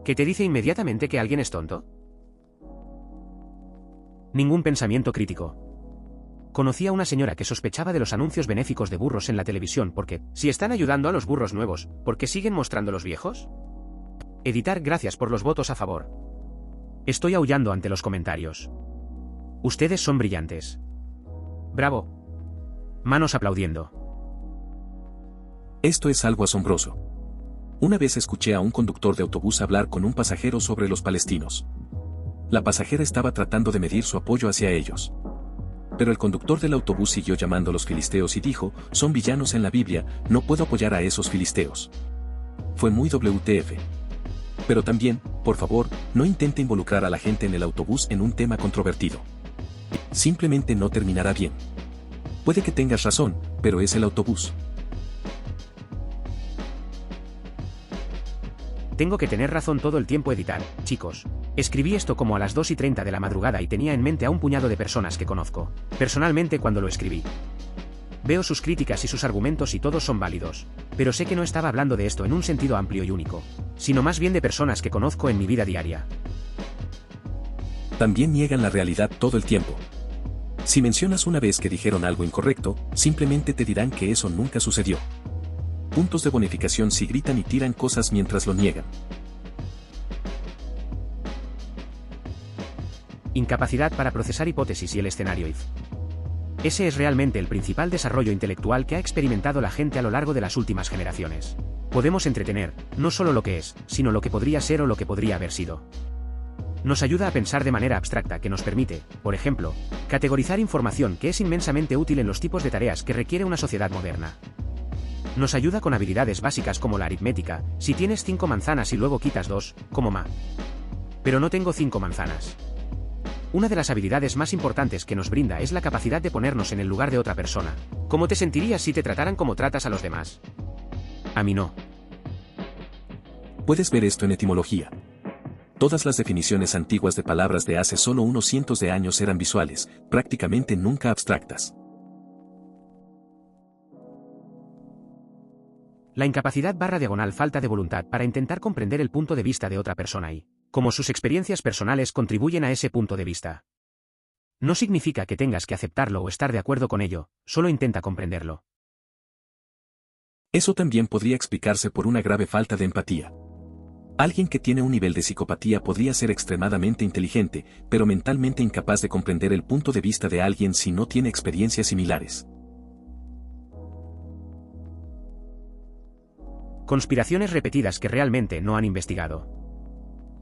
¿Que te dice inmediatamente que alguien es tonto? Ningún pensamiento crítico. Conocí a una señora que sospechaba de los anuncios benéficos de burros en la televisión porque, si están ayudando a los burros nuevos, ¿por qué siguen mostrando los viejos? Editar, gracias por los votos a favor. Estoy aullando ante los comentarios. Ustedes son brillantes. Bravo. Manos aplaudiendo. Esto es algo asombroso. Una vez escuché a un conductor de autobús hablar con un pasajero sobre los palestinos. La pasajera estaba tratando de medir su apoyo hacia ellos. Pero el conductor del autobús siguió llamando a los filisteos y dijo, son villanos en la Biblia, no puedo apoyar a esos filisteos. Fue muy WTF. Pero también, por favor, no intente involucrar a la gente en el autobús en un tema controvertido. Simplemente no terminará bien. Puede que tengas razón, pero es el autobús. Tengo que tener razón todo el tiempo editar, chicos. Escribí esto como a las 2:30 de la madrugada y tenía en mente a un puñado de personas que conozco, personalmente cuando lo escribí. Veo sus críticas y sus argumentos y todos son válidos, pero sé que no estaba hablando de esto en un sentido amplio y único, sino más bien de personas que conozco en mi vida diaria. También niegan la realidad todo el tiempo. Si mencionas una vez que dijeron algo incorrecto, simplemente te dirán que eso nunca sucedió. Puntos de bonificación si gritan y tiran cosas mientras lo niegan. Incapacidad para procesar hipótesis y el escenario if. Ese es realmente el principal desarrollo intelectual que ha experimentado la gente a lo largo de las últimas generaciones. Podemos entretener, no solo lo que es, sino lo que podría ser o lo que podría haber sido. Nos ayuda a pensar de manera abstracta que nos permite, por ejemplo, categorizar información que es inmensamente útil en los tipos de tareas que requiere una sociedad moderna. Nos ayuda con habilidades básicas como la aritmética, si tienes 5 manzanas y luego quitas 2, como ma. Pero no tengo 5 manzanas. Una de las habilidades más importantes que nos brinda es la capacidad de ponernos en el lugar de otra persona. ¿Cómo te sentirías si te trataran como tratas a los demás? A mí no. Puedes ver esto en etimología. Todas las definiciones antiguas de palabras de hace solo unos cientos de años eran visuales, prácticamente nunca abstractas. La incapacidad / falta de voluntad para intentar comprender el punto de vista de otra persona y, como sus experiencias personales contribuyen a ese punto de vista. No significa que tengas que aceptarlo o estar de acuerdo con ello, solo intenta comprenderlo. Eso también podría explicarse por una grave falta de empatía. Alguien que tiene un nivel de psicopatía podría ser extremadamente inteligente, pero mentalmente incapaz de comprender el punto de vista de alguien si no tiene experiencias similares. Conspiraciones repetidas que realmente no han investigado.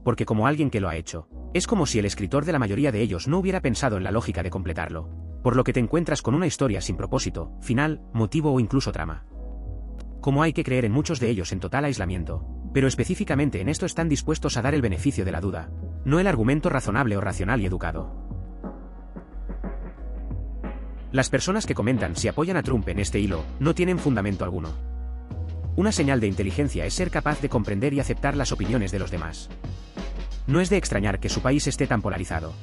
Porque como alguien que lo ha hecho, es como si el escritor de la mayoría de ellos no hubiera pensado en la lógica de completarlo, por lo que te encuentras con una historia sin propósito, final, motivo o incluso trama. Como hay que creer en muchos de ellos en total aislamiento, pero específicamente en esto están dispuestos a dar el beneficio de la duda, no el argumento razonable o racional y educado. Las personas que comentan si apoyan a Trump en este hilo, no tienen fundamento alguno. Una señal de inteligencia es ser capaz de comprender y aceptar las opiniones de los demás. No es de extrañar que su país esté tan polarizado.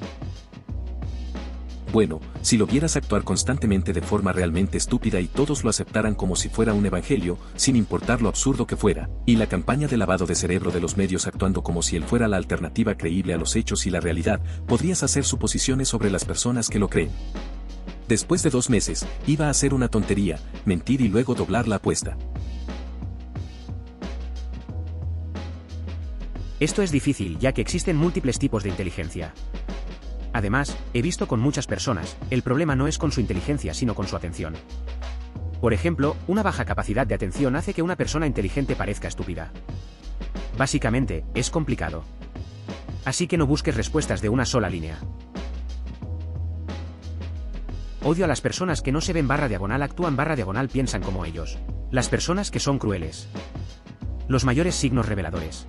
Bueno, si lo vieras actuar constantemente de forma realmente estúpida y todos lo aceptaran como si fuera un evangelio, sin importar lo absurdo que fuera, y la campaña de lavado de cerebro de los medios actuando como si él fuera la alternativa creíble a los hechos y la realidad, podrías hacer suposiciones sobre las personas que lo creen. Después de 2 meses, iba a ser una tontería, mentir y luego doblar la apuesta. Esto es difícil ya que existen múltiples tipos de inteligencia. Además, he visto con muchas personas, el problema no es con su inteligencia sino con su atención. Por ejemplo, una baja capacidad de atención hace que una persona inteligente parezca estúpida. Básicamente, es complicado. Así que no busques respuestas de una sola línea. Odio a las personas que no se ven / actúan / piensan como ellos. Las personas que son crueles. Los mayores signos reveladores.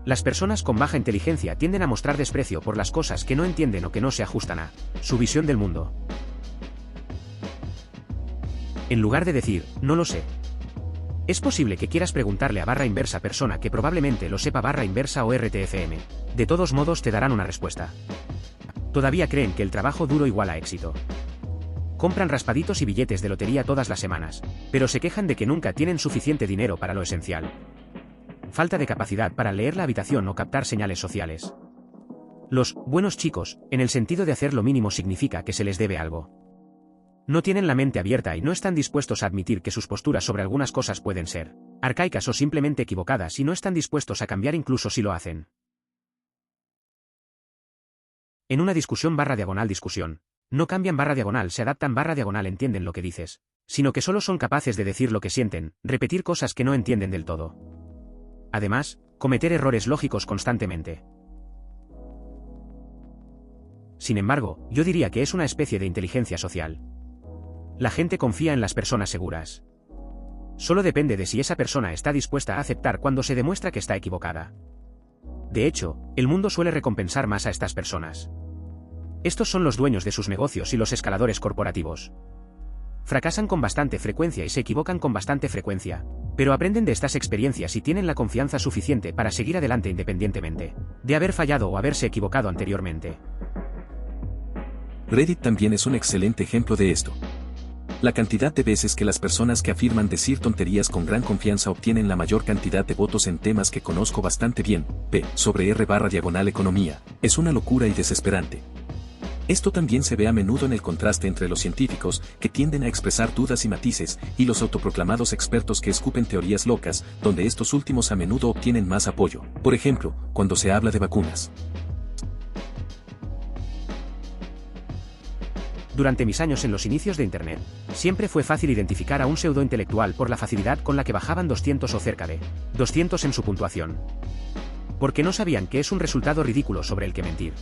Las personas con baja inteligencia tienden a mostrar desprecio por las cosas que no entienden o que no se ajustan a su visión del mundo. En lugar de decir, no lo sé. Es posible que quieras preguntarle a / persona que probablemente lo sepa / o RTFM. De todos modos te darán una respuesta. Todavía creen que el trabajo duro iguala éxito. Compran raspaditos y billetes de lotería todas las semanas, pero se quejan de que nunca tienen suficiente dinero para lo esencial. falta de capacidad para leer la habitación o captar señales sociales. Los buenos chicos, en el sentido de hacer lo mínimo, significa que se les debe algo. No tienen la mente abierta y no están dispuestos a admitir que sus posturas sobre algunas cosas pueden ser arcaicas o simplemente equivocadas, y no están dispuestos a cambiar incluso si lo hacen. En una discusión /discusión, no cambian /, se adaptan /, entienden lo que dices, sino que solo son capaces de decir lo que sienten, repetir cosas que no entienden del todo. Además, cometer errores lógicos constantemente. Sin embargo, yo diría que es una especie de inteligencia social. La gente confía en las personas seguras. Solo depende de si esa persona está dispuesta a aceptar cuando se demuestra que está equivocada. De hecho, el mundo suele recompensar más a estas personas. Estos son los dueños de sus negocios y los escaladores corporativos. Fracasan con bastante frecuencia y se equivocan con bastante frecuencia, pero aprenden de estas experiencias y tienen la confianza suficiente para seguir adelante independientemente de haber fallado o haberse equivocado anteriormente. Reddit también es un excelente ejemplo de esto. La cantidad de veces que las personas que afirman decir tonterías con gran confianza obtienen la mayor cantidad de votos en temas que conozco bastante bien, sobre r/economía, es una locura y desesperante. Esto también se ve a menudo en el contraste entre los científicos, que tienden a expresar dudas y matices, y los autoproclamados expertos que escupen teorías locas, donde estos últimos a menudo obtienen más apoyo, por ejemplo, cuando se habla de vacunas. Durante mis años en los inicios de Internet, siempre fue fácil identificar a un pseudointelectual por la facilidad con la que bajaban 200 o cerca de 200 en su puntuación. Porque no sabían que es un resultado ridículo sobre el que mentir.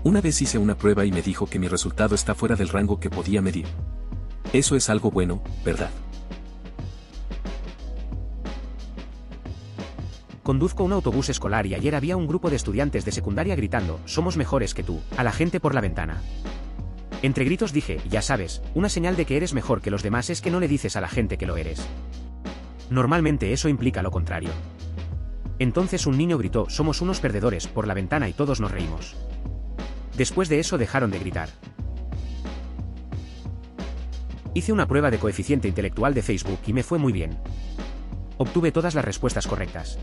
Una vez hice una prueba y me dijo que mi resultado está fuera del rango que podía medir. Eso es algo bueno, ¿verdad? Conduzco un autobús escolar y ayer había un grupo de estudiantes de secundaria gritando, "Somos mejores que tú", a la gente por la ventana. Entre gritos dije, ya sabes, una señal de que eres mejor que los demás es que no le dices a la gente que lo eres. Normalmente eso implica lo contrario. Entonces un niño gritó, "Somos unos perdedores", por la ventana y todos nos reímos. Después de eso dejaron de gritar. Hice una prueba de coeficiente intelectual de Facebook y me fue muy bien. Obtuve todas las respuestas correctas.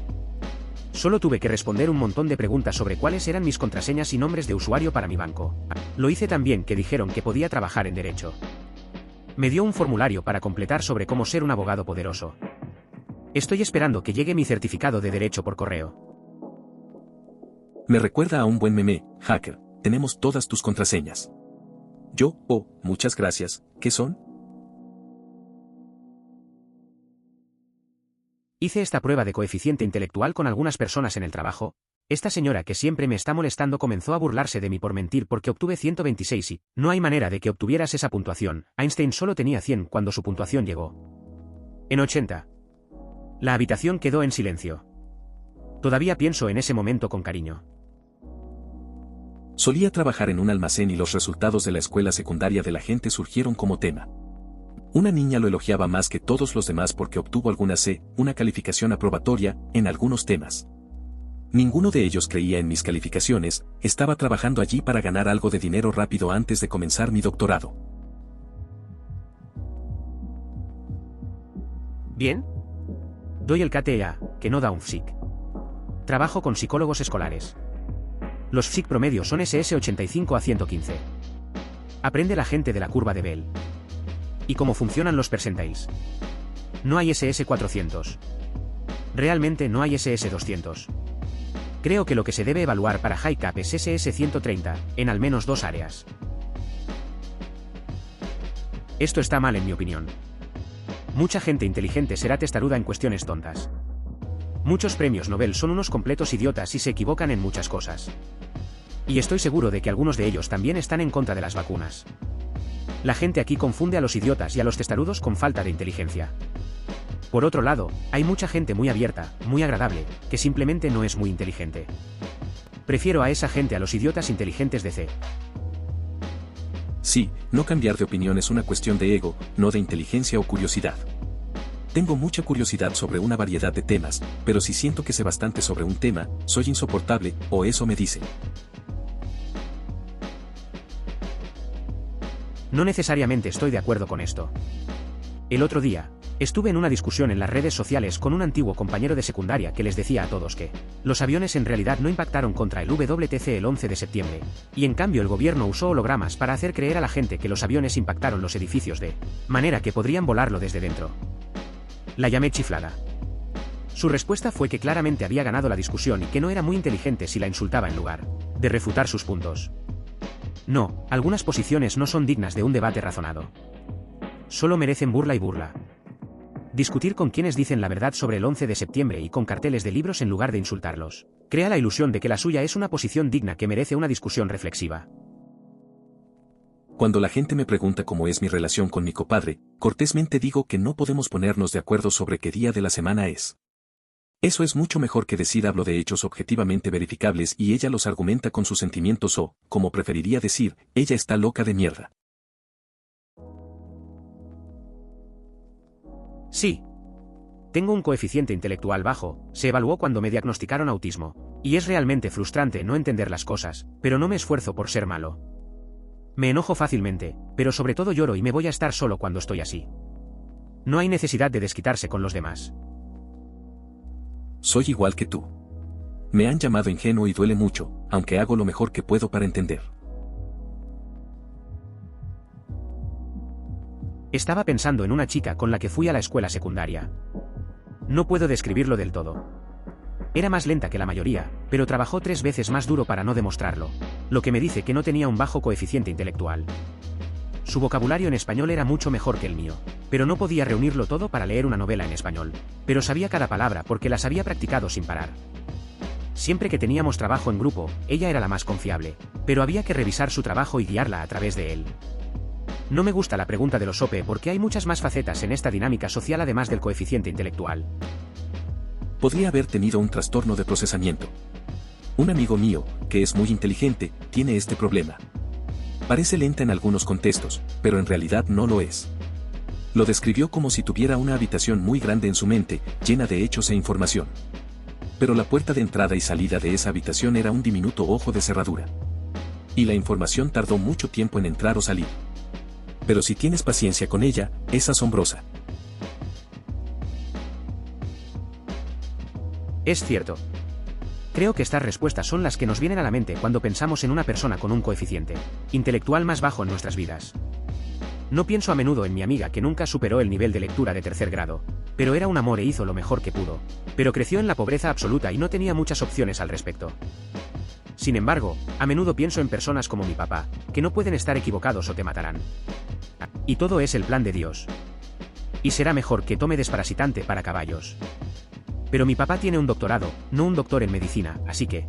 Solo tuve que responder un montón de preguntas sobre cuáles eran mis contraseñas y nombres de usuario para mi banco. Lo hice tan bien que dijeron que podía trabajar en derecho. Me dio un formulario para completar sobre cómo ser un abogado poderoso. Estoy esperando que llegue mi certificado de derecho por correo. Me recuerda a un buen meme, hacker, tenemos todas tus contraseñas. Yo, muchas gracias, ¿qué son? Hice esta prueba de coeficiente intelectual con algunas personas en el trabajo. Esta señora que siempre me está molestando comenzó a burlarse de mí por mentir porque obtuve 126 y no hay manera de que obtuvieras esa puntuación. Einstein solo tenía 100 cuando su puntuación llegó en 80. La habitación quedó en silencio. Todavía pienso en ese momento con cariño. Solía trabajar en un almacén y los resultados de la escuela secundaria de la gente surgieron como tema. Una niña lo elogiaba más que todos los demás porque obtuvo alguna C, una calificación aprobatoria, en algunos temas. Ninguno de ellos creía en mis calificaciones, estaba trabajando allí para ganar algo de dinero rápido antes de comenzar mi doctorado. ¿Bien? Doy el KTA, que no da un PSIC. Trabajo con psicólogos escolares. Los PSIC promedios son SS 85 a 115. Aprende la gente de la curva de Bell. ¿Y cómo funcionan los percentiles? No hay SS 400. Realmente no hay SS 200. Creo que lo que se debe evaluar para High Cap es SS 130, en al menos 2 áreas. Esto está mal en mi opinión. Mucha gente inteligente será testaruda en cuestiones tontas. Muchos premios Nobel son unos completos idiotas y se equivocan en muchas cosas. Y estoy seguro de que algunos de ellos también están en contra de las vacunas. La gente aquí confunde a los idiotas y a los testarudos con falta de inteligencia. Por otro lado, hay mucha gente muy abierta, muy agradable, que simplemente no es muy inteligente. Prefiero a esa gente a los idiotas inteligentes de C. Sí, no cambiar de opinión es una cuestión de ego, no de inteligencia o curiosidad. Tengo mucha curiosidad sobre una variedad de temas, pero si siento que sé bastante sobre un tema, soy insoportable, o eso me dicen. No necesariamente estoy de acuerdo con esto. El otro día, Estuve en una discusión en las redes sociales con un antiguo compañero de secundaria que les decía a todos que los aviones en realidad no impactaron contra el WTC el 11 de septiembre, y en cambio el gobierno usó hologramas para hacer creer a la gente que los aviones impactaron los edificios de manera que podrían volarlo desde dentro. La llamé chiflada. Su respuesta fue que claramente había ganado la discusión y que no era muy inteligente si la insultaba en lugar de refutar sus puntos. No, algunas posiciones no son dignas de un debate razonado. Solo merecen burla y burla. Discutir con quienes dicen la verdad sobre el 11 de septiembre y con carteles de libros en lugar de insultarlos crea la ilusión de que la suya es una posición digna que merece una discusión reflexiva. Cuando la gente me pregunta cómo es mi relación con mi compadre, cortésmente digo que no podemos ponernos de acuerdo sobre qué día de la semana es. Eso es mucho mejor que decir hablo de hechos objetivamente verificables y ella los argumenta con sus sentimientos o, como preferiría decir, ella está loca de mierda. Sí. Tengo un coeficiente intelectual bajo, se evaluó cuando me diagnosticaron autismo, y es realmente frustrante no entender las cosas, pero no me esfuerzo por ser malo. Me enojo fácilmente, pero sobre todo lloro y me voy a estar solo cuando estoy así. No hay necesidad de desquitarse con los demás. Soy igual que tú. Me han llamado ingenuo y duele mucho, aunque hago lo mejor que puedo para entender. Estaba pensando en una chica con la que fui a la escuela secundaria. No puedo describirlo del todo. Era más lenta que la mayoría, pero trabajó 3 veces más duro para no demostrarlo, lo que me dice que no tenía un bajo coeficiente intelectual. Su vocabulario en español era mucho mejor que el mío, pero no podía reunirlo todo para leer una novela en español, pero sabía cada palabra porque las había practicado sin parar. Siempre que teníamos trabajo en grupo, ella era la más confiable, pero había que revisar su trabajo y guiarla a través de él. No me gusta la pregunta de los OPE porque hay muchas más facetas en esta dinámica social además del coeficiente intelectual. Podría haber tenido un trastorno de procesamiento. Un amigo mío, que es muy inteligente, tiene este problema. Parece lenta en algunos contextos, pero en realidad no lo es. Lo describió como si tuviera una habitación muy grande en su mente, llena de hechos e información. Pero la puerta de entrada y salida de esa habitación era un diminuto ojo de cerradura. Y la información tardó mucho tiempo en entrar o salir. Pero si tienes paciencia con ella, es asombrosa. Es cierto. Creo que estas respuestas son las que nos vienen a la mente cuando pensamos en una persona con un coeficiente intelectual más bajo en nuestras vidas. No pienso a menudo en mi amiga que nunca superó el nivel de lectura de 3er grado, pero era un amor e hizo lo mejor que pudo, pero creció en la pobreza absoluta y no tenía muchas opciones al respecto. Sin embargo, a menudo pienso en personas como mi papá, que no pueden estar equivocados o te matarán. Y todo es el plan de Dios. Y será mejor que tome desparasitante para caballos. Pero mi papá tiene un doctorado, no un doctor en medicina, así que...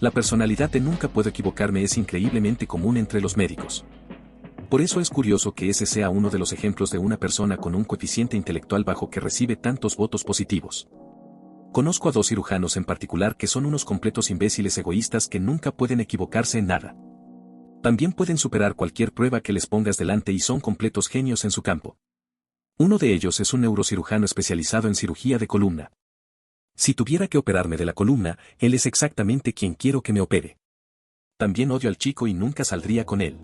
La personalidad de nunca puedo equivocarme es increíblemente común entre los médicos. Por eso es curioso que ese sea uno de los ejemplos de una persona con un coeficiente intelectual bajo que recibe tantos votos positivos. Conozco a 2 cirujanos en particular que son unos completos imbéciles egoístas que nunca pueden equivocarse en nada. También pueden superar cualquier prueba que les pongas delante y son completos genios en su campo. Uno de ellos es un neurocirujano especializado en cirugía de columna. Si tuviera que operarme de la columna, él es exactamente quien quiero que me opere. También odio al chico y nunca saldría con él.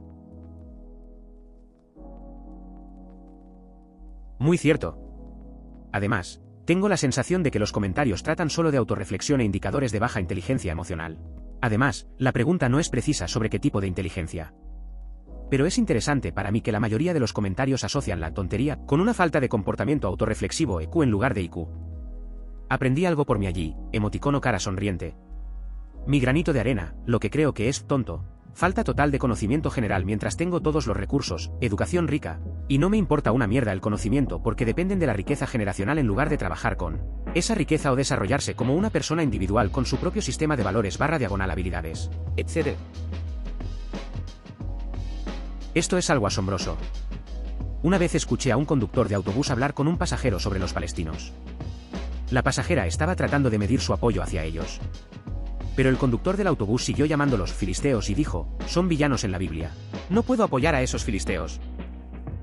Muy cierto. Además, tengo la sensación de que los comentarios tratan solo de autorreflexión e indicadores de baja inteligencia emocional. Además, la pregunta no es precisa sobre qué tipo de inteligencia. Pero es interesante para mí que la mayoría de los comentarios asocian la tontería con una falta de comportamiento autorreflexivo EQ en lugar de IQ. Aprendí algo por mí allí, emoticono cara sonriente. Mi granito de arena, lo que creo que es tonto. Falta total de conocimiento general mientras tengo todos los recursos, educación rica, y no me importa una mierda el conocimiento porque dependen de la riqueza generacional en lugar de trabajar con esa riqueza o desarrollarse como una persona individual con su propio sistema de valores / habilidades, etc. Esto es algo asombroso. Una vez escuché a un conductor de autobús hablar con un pasajero sobre los palestinos. La pasajera estaba tratando de medir su apoyo hacia ellos. Pero el conductor del autobús siguió llamándolos filisteos y dijo, son villanos en la Biblia. No puedo apoyar a esos filisteos.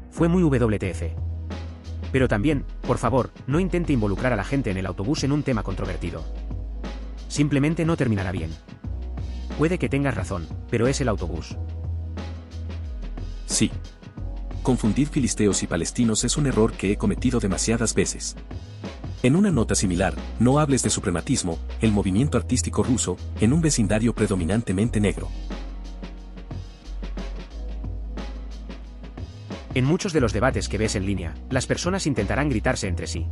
Fue muy WTF. Pero también, por favor, no intente involucrar a la gente en el autobús en un tema controvertido. Simplemente no terminará bien. Puede que tengas razón, pero es el autobús. Sí. Confundir filisteos y palestinos es un error que he cometido demasiadas veces. En una nota similar, no hables de suprematismo, el movimiento artístico ruso, en un vecindario predominantemente negro. En muchos de los debates que ves en línea, las personas intentarán gritarse entre sí.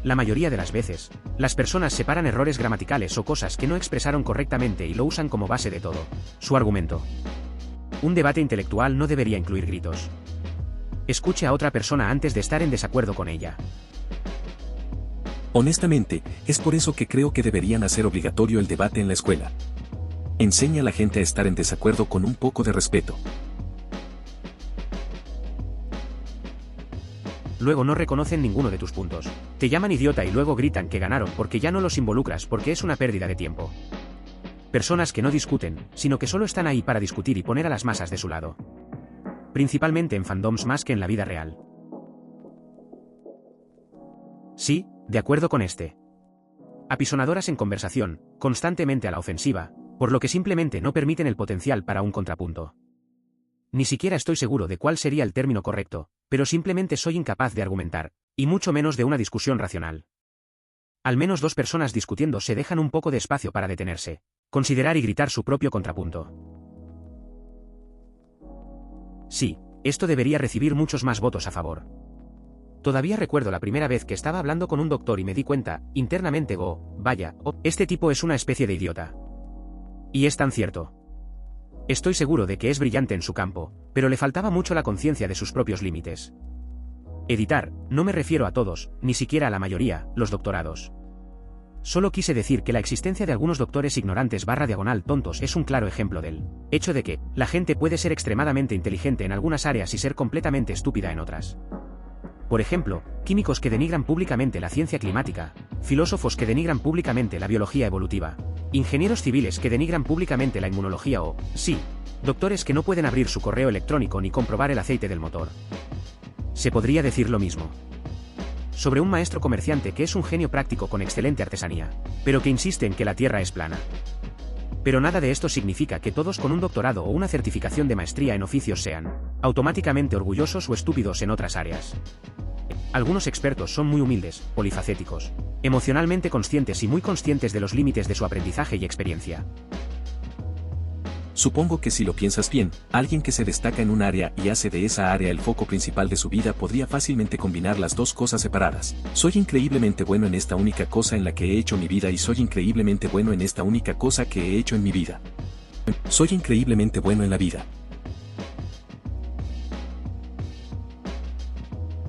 La mayoría de las veces, las personas separan errores gramaticales o cosas que no expresaron correctamente y lo usan como base de todo su argumento. Un debate intelectual no debería incluir gritos. Escuche a otra persona antes de estar en desacuerdo con ella. Honestamente, es por eso que creo que deberían hacer obligatorio el debate en la escuela. Enseña a la gente a estar en desacuerdo con un poco de respeto. Luego no reconocen ninguno de tus puntos. Te llaman idiota y luego gritan que ganaron porque ya no los involucras porque es una pérdida de tiempo. Personas que no discuten, sino que solo están ahí para discutir y poner a las masas de su lado. Principalmente en fandoms más que en la vida real. Sí, de acuerdo con este. Apisonadoras en conversación, constantemente a la ofensiva, por lo que simplemente no permiten el potencial para un contrapunto. Ni siquiera estoy seguro de cuál sería el término correcto, pero simplemente soy incapaz de argumentar, y mucho menos de una discusión racional. Al menos dos personas discutiendo se dejan un poco de espacio para detenerse, considerar y gritar su propio contrapunto. Sí, esto debería recibir muchos más votos a favor. Todavía recuerdo la primera vez que estaba hablando con un doctor y me di cuenta, internamente vaya, este tipo es una especie de idiota. Y es tan cierto. Estoy seguro de que es brillante en su campo, pero le faltaba mucho la conciencia de sus propios límites. Editar, no me refiero a todos, ni siquiera a la mayoría, los doctorados. Solo quise decir que la existencia de algunos doctores ignorantes / tontos es un claro ejemplo del hecho de que la gente puede ser extremadamente inteligente en algunas áreas y ser completamente estúpida en otras. Por ejemplo, químicos que denigran públicamente la ciencia climática, filósofos que denigran públicamente la biología evolutiva, ingenieros civiles que denigran públicamente la inmunología o, sí, doctores que no pueden abrir su correo electrónico ni comprobar el aceite del motor. Se podría decir lo mismo sobre un maestro comerciante que es un genio práctico con excelente artesanía, pero que insiste en que la Tierra es plana. Pero nada de esto significa que todos con un doctorado o una certificación de maestría en oficios sean automáticamente orgullosos o estúpidos en otras áreas. Algunos expertos son muy humildes, polifacéticos, emocionalmente conscientes y muy conscientes de los límites de su aprendizaje y experiencia. Supongo que si lo piensas bien, alguien que se destaca en un área y hace de esa área el foco principal de su vida podría fácilmente combinar las dos cosas separadas. Soy increíblemente bueno en esta única cosa en la que he hecho mi vida y soy increíblemente bueno en esta única cosa que he hecho en mi vida. Soy increíblemente bueno en la vida.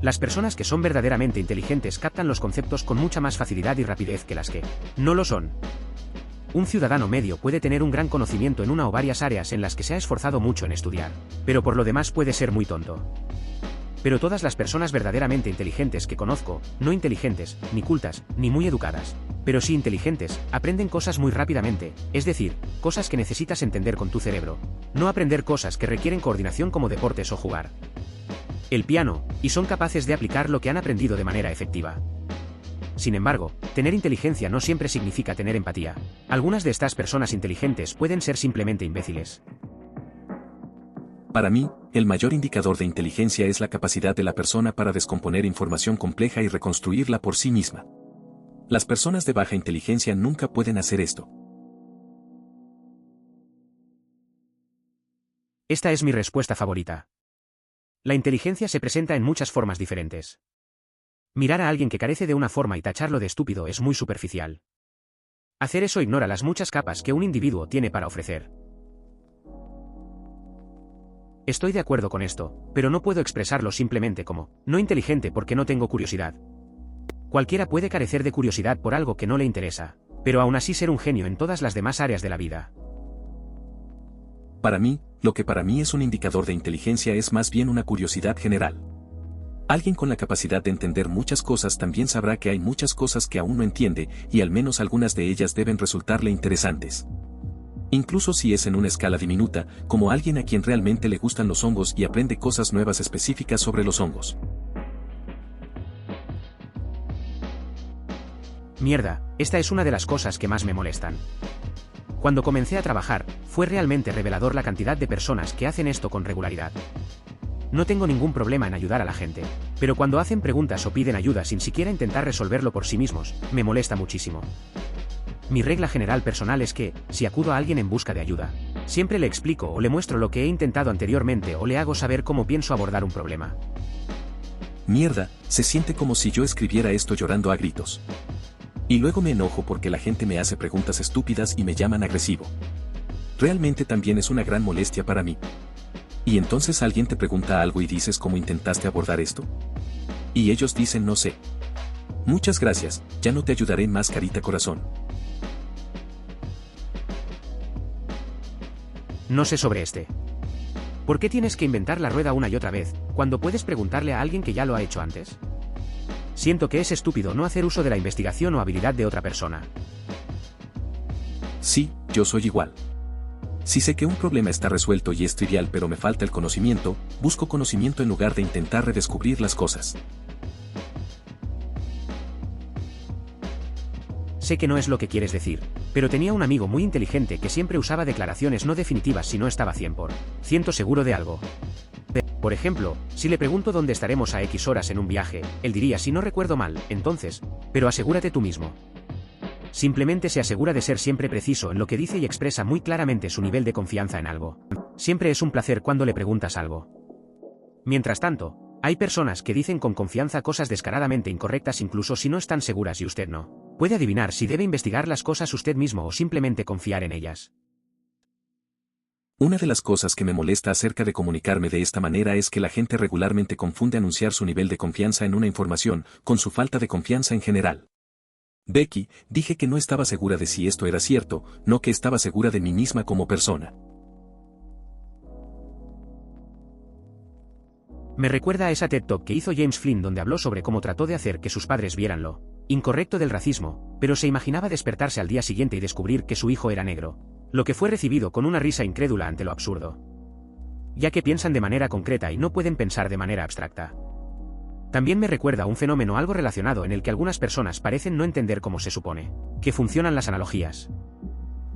Las personas que son verdaderamente inteligentes captan los conceptos con mucha más facilidad y rapidez que las que no lo son. Un ciudadano medio puede tener un gran conocimiento en una o varias áreas en las que se ha esforzado mucho en estudiar, pero por lo demás puede ser muy tonto. Pero todas las personas verdaderamente inteligentes que conozco, no inteligentes, ni cultas, ni muy educadas, pero sí inteligentes, aprenden cosas muy rápidamente, es decir, cosas que necesitas entender con tu cerebro, no aprender cosas que requieren coordinación como deportes o jugar el piano, y son capaces de aplicar lo que han aprendido de manera efectiva. Sin embargo, tener inteligencia no siempre significa tener empatía. Algunas de estas personas inteligentes pueden ser simplemente imbéciles. Para mí, el mayor indicador de inteligencia es la capacidad de la persona para descomponer información compleja y reconstruirla por sí misma. Las personas de baja inteligencia nunca pueden hacer esto. Esta es mi respuesta favorita. La inteligencia se presenta en muchas formas diferentes. Mirar a alguien que carece de una forma y tacharlo de estúpido es muy superficial. Hacer eso ignora las muchas capas que un individuo tiene para ofrecer. Estoy de acuerdo con esto, pero no puedo expresarlo simplemente como no inteligente porque no tengo curiosidad. Cualquiera puede carecer de curiosidad por algo que no le interesa, pero aún así ser un genio en todas las demás áreas de la vida. Para mí, lo que para mí es un indicador de inteligencia es más bien una curiosidad general. Alguien con la capacidad de entender muchas cosas también sabrá que hay muchas cosas que aún no entiende, y al menos algunas de ellas deben resultarle interesantes. Incluso si es en una escala diminuta, como alguien a quien realmente le gustan los hongos y aprende cosas nuevas específicas sobre los hongos. Mierda, esta es una de las cosas que más me molestan. Cuando comencé a trabajar, fue realmente revelador la cantidad de personas que hacen esto con regularidad. No tengo ningún problema en ayudar a la gente. Pero cuando hacen preguntas o piden ayuda sin siquiera intentar resolverlo por sí mismos, me molesta muchísimo. Mi regla general personal es que, si acudo a alguien en busca de ayuda, siempre le explico o le muestro lo que he intentado anteriormente o le hago saber cómo pienso abordar un problema. Mierda, se siente como si yo escribiera esto llorando a gritos. Y luego me enojo porque la gente me hace preguntas estúpidas y me llaman agresivo. Realmente también es una gran molestia para mí. Y entonces alguien te pregunta algo y dices cómo intentaste abordar esto. Y ellos dicen no sé. Muchas gracias, ya no te ayudaré más carita corazón. No sé sobre este. ¿Por qué tienes que inventar la rueda una y otra vez, cuando puedes preguntarle a alguien que ya lo ha hecho antes? Siento que es estúpido no hacer uso de la investigación o habilidad de otra persona. Sí, yo soy igual. Si sé que un problema está resuelto y es trivial pero me falta el conocimiento, busco conocimiento en lugar de intentar redescubrir las cosas. Sé que no es lo que quieres decir, pero tenía un amigo muy inteligente que siempre usaba declaraciones no definitivas si no estaba 100% seguro de algo. Por ejemplo, si le pregunto dónde estaremos a X horas en un viaje, él diría si no recuerdo mal, entonces, pero asegúrate tú mismo. Simplemente se asegura de ser siempre preciso en lo que dice y expresa muy claramente su nivel de confianza en algo. Siempre es un placer cuando le preguntas algo. Mientras tanto, hay personas que dicen con confianza cosas descaradamente incorrectas incluso si no están seguras y usted no. Puede adivinar si debe investigar las cosas usted mismo o simplemente confiar en ellas. Una de las cosas que me molesta acerca de comunicarme de esta manera es que la gente regularmente confunde anunciar su nivel de confianza en una información con su falta de confianza en general. Becky, dije que no estaba segura de si esto era cierto, no que estaba segura de mí misma como persona. Me recuerda a esa TED Talk que hizo James Flynn donde habló sobre cómo trató de hacer que sus padres vieran lo incorrecto del racismo, pero se imaginaba despertarse al día siguiente y descubrir que su hijo era negro, lo que fue recibido con una risa incrédula ante lo absurdo. Ya que piensan de manera concreta y no pueden pensar de manera abstracta. También me recuerda a un fenómeno algo relacionado en el que algunas personas parecen no entender cómo se supone que funcionan las analogías.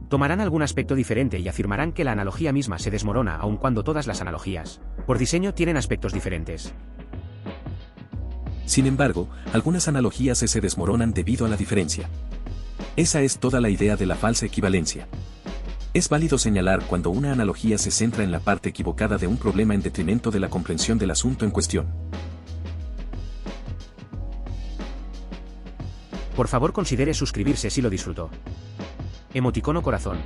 Tomarán algún aspecto diferente y afirmarán que la analogía misma se desmorona aun cuando todas las analogías, por diseño, tienen aspectos diferentes. Sin embargo, algunas analogías se desmoronan debido a la diferencia. Esa es toda la idea de la falsa equivalencia. Es válido señalar cuando una analogía se centra en la parte equivocada de un problema en detrimento de la comprensión del asunto en cuestión. Por favor, considere suscribirse si lo disfrutó. Emoticono corazón.